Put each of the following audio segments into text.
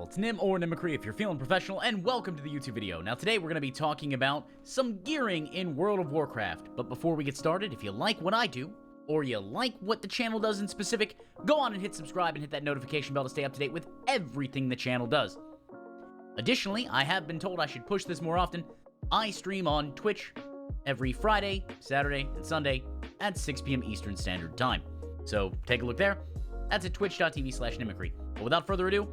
it's Nim or Nimicry if you're feeling professional, and welcome to the YouTube video. Now today we're going to be talking about some gearing in World of Warcraft. But before we get started, if you like what I do, or you like what the channel does in specific, go on and hit subscribe and hit that notification bell to stay up to date with everything the channel does. Additionally, I have been told I should push this more often. I stream on Twitch every Friday, Saturday, and Sunday at 6 p.m. Eastern Standard Time. So take a look there. That's at twitch.tv/Nimicry. But without further ado,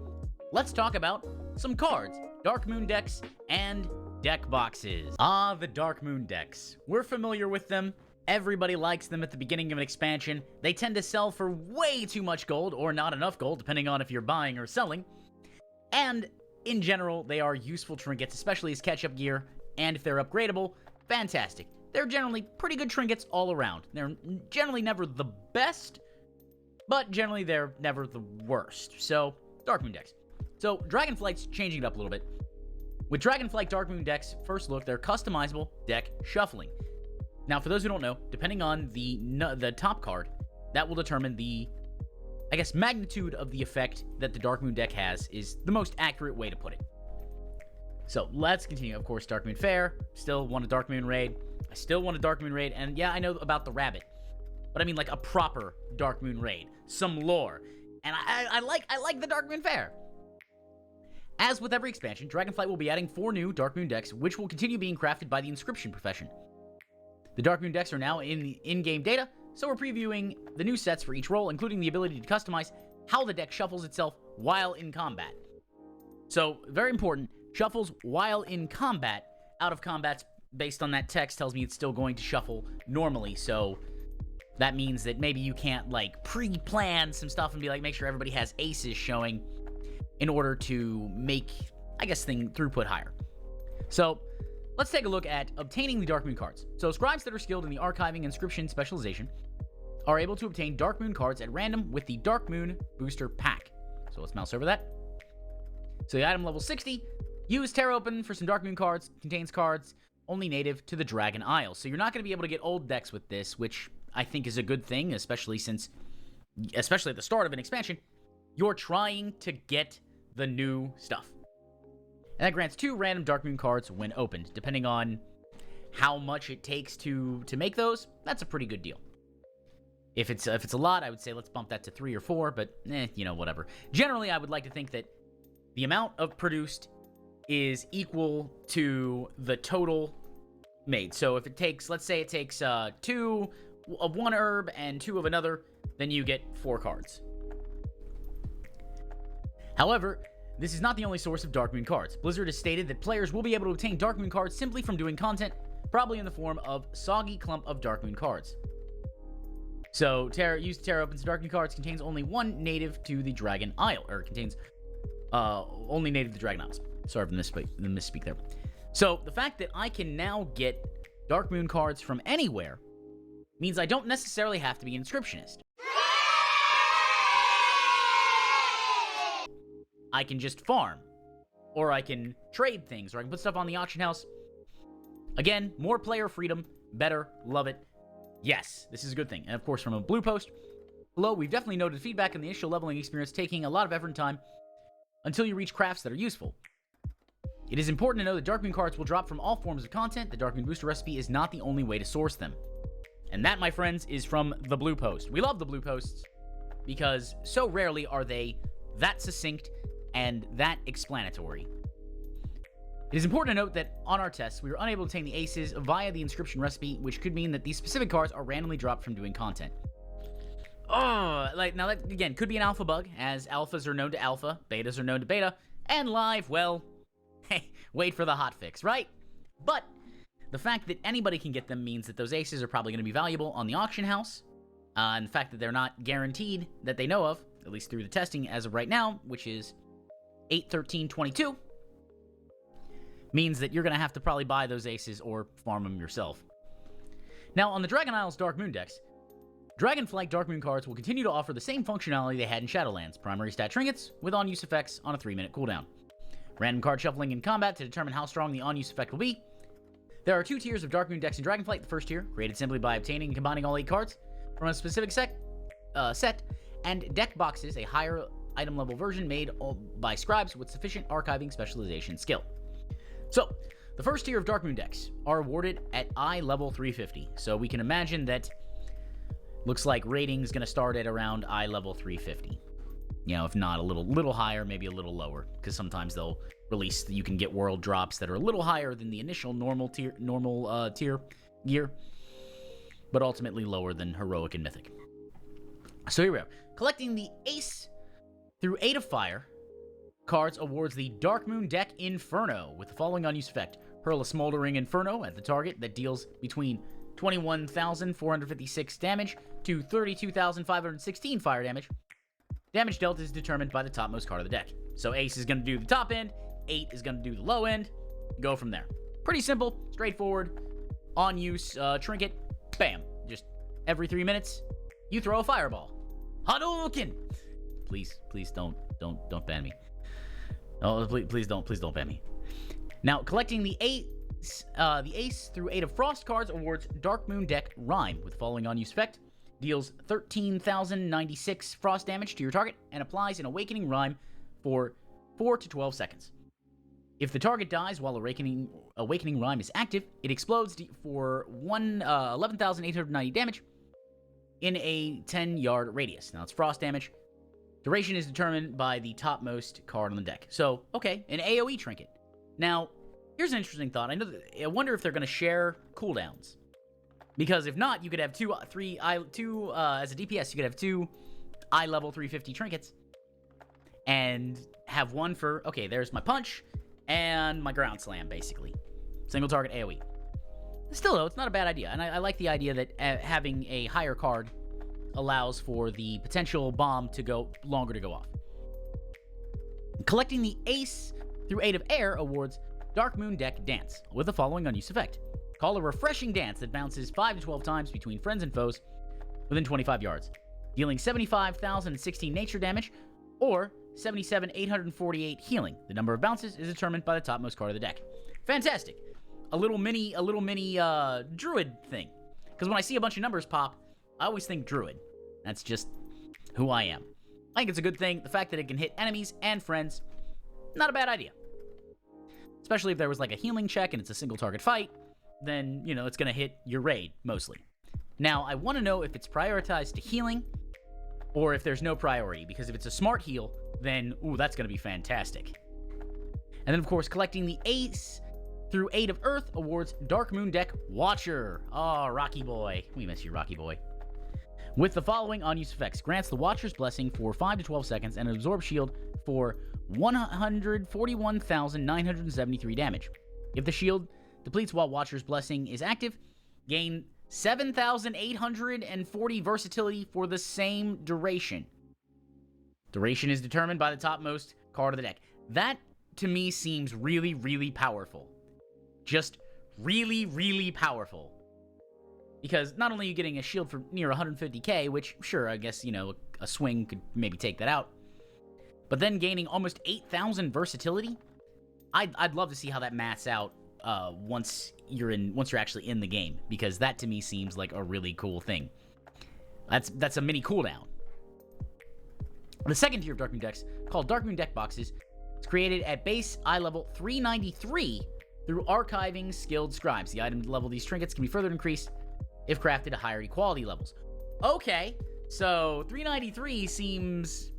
let's talk about some cards, Darkmoon Decks, and deck boxes. The Darkmoon Decks. We're familiar with them. Everybody likes them at the beginning of an expansion. They tend to sell for way too much gold, or not enough gold, depending on if you're buying or selling. And, in general, they are useful trinkets, especially as catch-up gear, and if they're upgradable, fantastic. They're generally pretty good trinkets all around. They're generally never the best, but generally they're never the worst. So, Darkmoon Decks. So, Dragonflight's changing it up a little bit. With Dragonflight Darkmoon Decks, first look, they're customizable deck shuffling. Now, for those who don't know, depending on the top card, that will determine the, I guess, magnitude of the effect that the Darkmoon deck has is the most accurate way to put it. So, let's continue. Of course, Darkmoon Fair, still want a Darkmoon Raid. I still want a Darkmoon Raid, and yeah, I know about the rabbit. But I mean, like, a proper Darkmoon Raid. Some lore. And I like the Darkmoon Fair. As with every expansion, Dragonflight will be adding 4 new Darkmoon decks, which will continue being crafted by the inscription profession. The Darkmoon decks are now in the in-game data, so we're previewing the new sets for each role, including the ability to customize how the deck shuffles itself while in combat. So, very important, shuffles while in combat. Out of combat, based on that text, tells me it's still going to shuffle normally, so that means that maybe you can't, like, pre-plan some stuff and be like, make sure everybody has aces showing in order to make, I guess, throughput higher. So, let's take a look at obtaining the Darkmoon cards. So, scribes that are skilled in the archiving inscription specialization are able to obtain Darkmoon cards at random with the Darkmoon Booster Pack. So, let's mouse over that. So, the item level 60, use Tear Open for some Darkmoon cards, contains cards only native to the Dragon Isle. So, you're not going to be able to get old decks with this, which I think is a good thing, especially at the start of an expansion, you're trying to get the new stuff. And that grants 2 random Darkmoon cards when opened. Depending on how much it takes to make those, that's a pretty good deal. If it's a lot, I would say let's bump that to 3 or 4, but whatever. Generally, I would like to think that the amount of produced is equal to the total made. So if it takes, let's say it takes 2 of one herb and 2 of another, then you get 4 cards. However, this is not the only source of Darkmoon cards. Blizzard has stated that players will be able to obtain Darkmoon cards simply from doing content, probably in the form of soggy clump of Darkmoon cards. So, use Tear Open some Darkmoon cards, contains only 1 native to the Dragon Isle, or contains only native to the Dragon Isles. Sorry for the misspeak there. So, the fact that I can now get Darkmoon cards from anywhere means I don't necessarily have to be an inscriptionist. I can just farm, or I can trade things, or I can put stuff on the auction house. Again, more player freedom, better, love it. Yes, this is a good thing. And of course, from a blue post below, we've definitely noted feedback on the initial leveling experience taking a lot of effort and time until you reach crafts that are useful. It is important to know that Darkmoon cards will drop from all forms of content. The Darkmoon Booster recipe is not the only way to source them. And that, my friends, is from the blue post. We love the blue posts because so rarely are they that succinct and that explanatory. It is important to note that on our tests, we were unable to obtain the aces via the inscription recipe, which could mean that these specific cards are randomly dropped from doing content. Now that, again, could be an alpha bug, as alphas are known to alpha, betas are known to beta, and live, well, hey, wait for the hotfix, right? But the fact that anybody can get them means that those aces are probably going to be valuable on the auction house, and the fact that they're not guaranteed that they know of, at least through the testing as of right now, which is 8/13/22, means that you're going to have to probably buy those aces or farm them yourself. Now, on the Dragon Isle's Darkmoon decks, Dragonflight Darkmoon cards will continue to offer the same functionality they had in Shadowlands, primary stat trinkets with on-use effects on a 3-minute cooldown. Random card shuffling in combat to determine how strong the on-use effect will be. There are 2 tiers of Darkmoon decks in Dragonflight. The first tier, created simply by obtaining and combining all 8 cards from a specific set, and deck boxes, a higher item level version made by scribes with sufficient archiving specialization skill. So, the first tier of Darkmoon decks are awarded at eye level 350. So we can imagine that looks like rating is going to start at around eye level 350. You know, if not a little higher, maybe a little lower, because sometimes they'll release, you can get world drops that are a little higher than the initial normal tier gear, but ultimately lower than heroic and mythic. So here we are. Collecting the Ace through 8 of Fire cards awards the Darkmoon deck Inferno with the following unused effect. Hurl a smoldering Inferno at the target that deals between 21,456 damage to 32,516 fire damage. Damage dealt is determined by the topmost card of the deck. So Ace is going to do the top end, 8 is going to do the low end, go from there. Pretty simple, straightforward, on use trinket, bam. Just every 3 minutes, you throw a fireball. Hadouken! Please don't ban me. Oh, please don't ban me. Now, collecting the Ace through 8 of Frost cards awards Darkmoon deck Rhyme with the following unused effect. Deals 13,096 frost damage to your target and applies an Awakening Rhyme for 4 to 12 seconds. If the target dies while Awakening Rhyme is active, it explodes for 11,890 damage in a 10-yard radius. Now, it's frost damage. Duration is determined by the topmost card on the deck. So, okay, an AoE trinket. Now, here's an interesting thought. I wonder if they're going to share cooldowns. Because if not, you could have as a DPS, you could have 2 eye level 350 trinkets. And have one for, okay, there's my punch and my ground slam, basically. Single target AoE. Still, though, it's not a bad idea. And I like the idea that having a higher card allows for the potential bomb to go longer to go off. Collecting the Ace through 8 of Air awards Darkmoon deck Dance with the following unused effect. Call a refreshing dance that bounces 5 to 12 times between friends and foes within 25 yards, dealing 75,016 nature damage or 77,848 healing. The number of bounces is determined by the topmost card of the deck. Fantastic. A little mini druid thing. Because when I see a bunch of numbers pop, I always think druid. That's just who I am. I think it's a good thing. The fact that it can hit enemies and friends, not a bad idea. Especially if there was like a healing check and it's a single target fight, then, you know, it's going to hit your raid, mostly. Now, I want to know if it's prioritized to healing or if there's no priority, because if it's a smart heal, then, ooh, that's going to be fantastic. And then, of course, collecting the Ace through 8 of Earth awards Darkmoon deck Watcher. Oh, Rocky Boy. We miss you, Rocky Boy. With the following unused effects. Grants the Watcher's Blessing for 5 to 12 seconds and an Absorb Shield for 141,973 damage. If the shield depletes while Watcher's Blessing is active, gain 7,840 versatility for the same duration. Duration is determined by the topmost card of the deck. That, to me, seems really, really powerful. Just really, really powerful. Because not only are you getting a shield for near 150k, which, sure, I guess, you know, a swing could maybe take that out. But then gaining almost 8,000 versatility? I'd love to see how that maths out once you're actually in the game, because that to me seems like a really cool thing. That's a mini cooldown. The second tier of Darkmoon decks, called Darkmoon Deck Boxes, is created at base eye level 393 through archiving skilled scribes. The item level of these trinkets can be further increased if crafted at higher equality levels. Okay, so 393 seems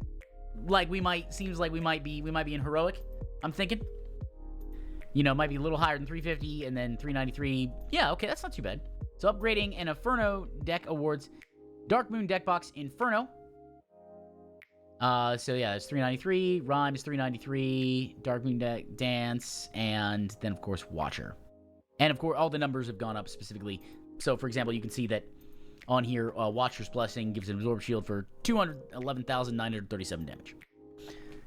like we might be in heroic. I'm thinking, you know, might be a little higher than 350, and then 393. Yeah, okay, that's not too bad. So upgrading an Inferno deck awards Darkmoon Deck Box Inferno. So yeah, it's 393. Rhyme is 393. Darkmoon Deck Dance, and then of course Watcher. And of course, all the numbers have gone up specifically. So, for example, you can see that on here, Watcher's Blessing gives an Absorb Shield for 211,937 damage.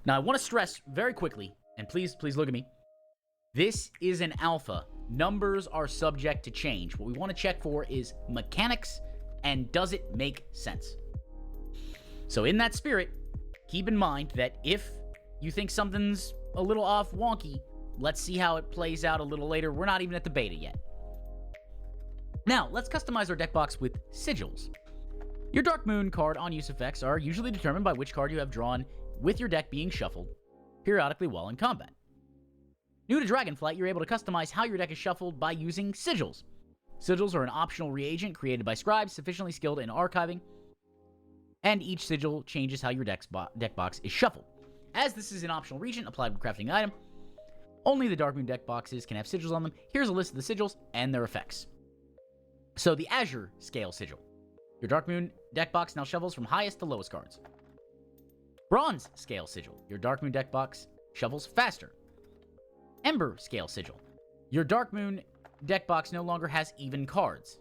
Now, I want to stress very quickly, and please look at me. This is an alpha. Numbers are subject to change. What we want to check for is mechanics, and does it make sense? So, in that spirit, keep in mind that if you think something's a little off wonky, let's see how it plays out a little later. We're not even at the beta yet. Now, let's customize our deck box with sigils. Your Darkmoon card on use effects are usually determined by which card you have drawn with your deck being shuffled periodically while in combat. New to Dragonflight, you're able to customize how your deck is shuffled by using sigils. Sigils are an optional reagent created by scribes sufficiently skilled in archiving, and each sigil changes how your deck box is shuffled. As this is an optional reagent applied when crafting an item, only the Darkmoon deck boxes can have sigils on them. Here's a list of the sigils and their effects. So the Azure Scale Sigil. Your Darkmoon deck box now shuffles from highest to lowest cards. Bronze Scale Sigil. Your Darkmoon deck box shuffles faster. Ember Scale Sigil. Your Darkmoon deck box no longer has even cards.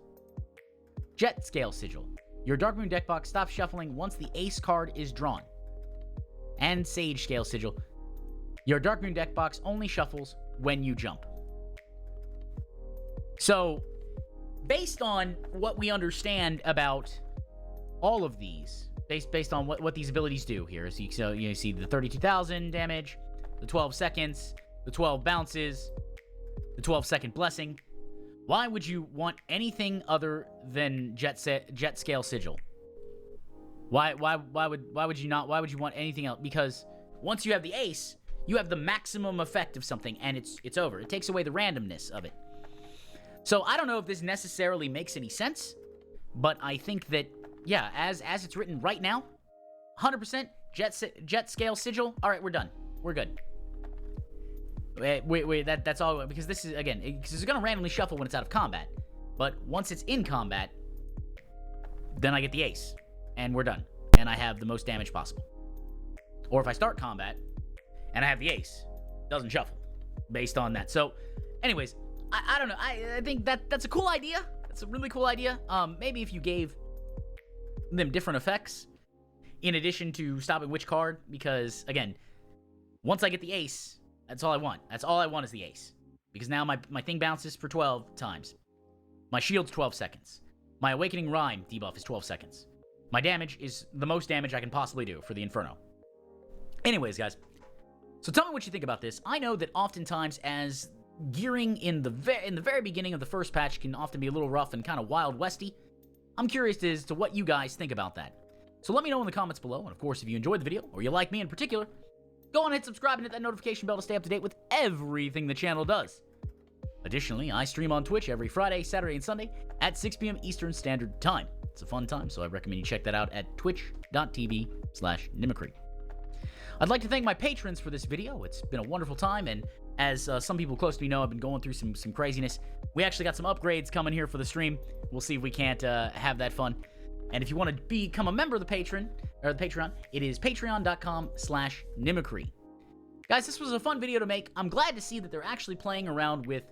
Jet Scale Sigil. Your Darkmoon deck box stops shuffling once the ace card is drawn. And Sage Scale Sigil. Your Darkmoon deck box only shuffles when you jump. So, based on what we understand about all of these, based on what these abilities do here, so you see the 32,000 damage, the 12 seconds, the 12 bounces, the 12-second blessing. Why would you want anything other than Jet Scale Sigil? Why would you not? Why would you want anything else? Because once you have the ace, you have the maximum effect of something, and it's over. It takes away the randomness of it. So I don't know if this necessarily makes any sense, but I think that, yeah, as it's written right now, 100% Jet Scale Sigil. All right, we're done. We're good. Wait, that's all, because this is, again, because it's going to randomly shuffle when it's out of combat. But once it's in combat, then I get the ace, and we're done. And I have the most damage possible. Or if I start combat, and I have the ace, doesn't shuffle, based on that. So, anyways, I don't know. I think that's a cool idea. That's a really cool idea. Maybe if you gave them different effects, in addition to stopping which card, because, again, once I get the ace, that's all I want. That's all I want is the ace. Because now my thing bounces for 12 times. My shield's 12 seconds. My Awakening Rhyme debuff is 12 seconds. My damage is the most damage I can possibly do for the Inferno. Anyways, guys. So tell me what you think about this. I know that oftentimes as gearing in the very beginning of the first patch can often be a little rough and kind of Wild Westy. I'm curious as to what you guys think about that. So let me know in the comments below. And of course, if you enjoyed the video, or you like me in particular, go on and hit subscribe and hit that notification bell to stay up to date with everything the channel does. Additionally, I stream on Twitch every Friday, Saturday, and Sunday at 6 p.m. Eastern Standard Time. It's a fun time, so I recommend you check that out at twitch.tv/Nimicry. I'd like to thank my patrons for this video. It's been a wonderful time, and as some people close to me know, I've been going through some craziness. We actually got some upgrades coming here for the stream. We'll see if we can't have that fun. And if you want to become a member of the Patreon, it is patreon.com/Nimicry. Guys, this was a fun video to make. I'm glad to see that they're actually playing around with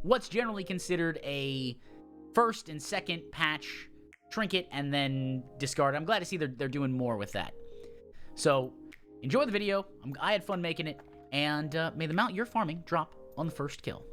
what's generally considered a first and second patch trinket and then discard. I'm glad to see they're doing more with that. So, enjoy the video. I had fun making it, and may the amount you're farming drop on the first kill.